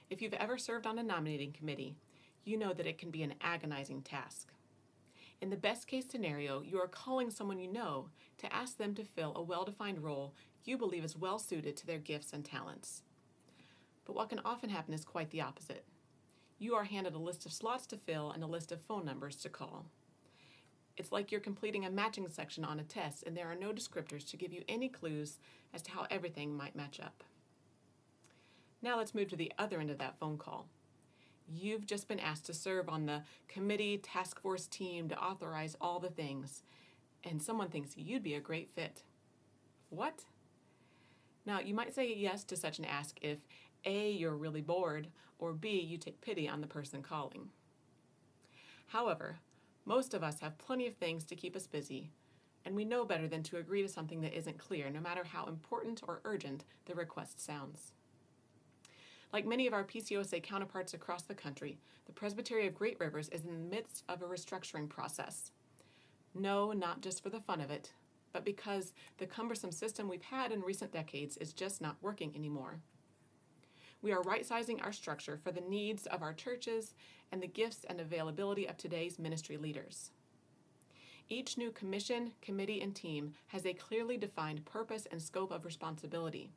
If you've ever served on a nominating committee, you know that it can be an agonizing task. In the best case scenario, you are calling someone you know to ask them to fill a well-defined role you believe is well suited to their gifts and talents. But what can often happen is quite the opposite. You are handed a list of slots to fill and a list of phone numbers to call. It's like you're completing a matching section on a test and there are no descriptors to give you any clues as to how everything might match up. Now let's move to the other end of that phone call. You've just been asked to serve on the committee task force team to authorize all the things, and someone thinks you'd be a great fit. What? Now, you might say yes to such an ask if A, you're really bored, or B, you take pity on the person calling. However, most of us have plenty of things to keep us busy, and we know better than to agree to something that isn't clear, no matter how important or urgent the request sounds. Like many of our PCOSA counterparts across the country, the Presbytery of Great Rivers is in the midst of a restructuring process. No, not just for the fun of it, but because the cumbersome system we've had in recent decades is just not working anymore. We are right-sizing our structure for the needs of our churches and the gifts and availability of today's ministry leaders. Each new commission, committee, and team has a clearly defined purpose and scope of responsibility.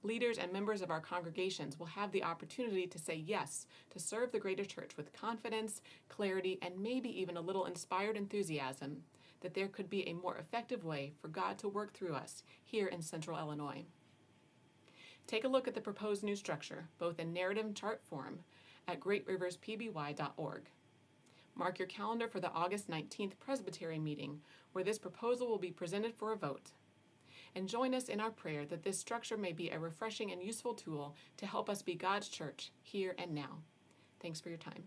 Leaders and members of our congregations will have the opportunity to say yes to serve the greater church with confidence, clarity, and maybe even a little inspired enthusiasm that there could be a more effective way for God to work through us here in Central Illinois. Take a look at the proposed new structure, both in narrative and chart form, at greatriverspby.org. Mark your calendar for the August 19th Presbytery meeting, where this proposal will be presented for a vote. And join us in our prayer that this structure may be a refreshing and useful tool to help us be God's church here and now. Thanks for your time.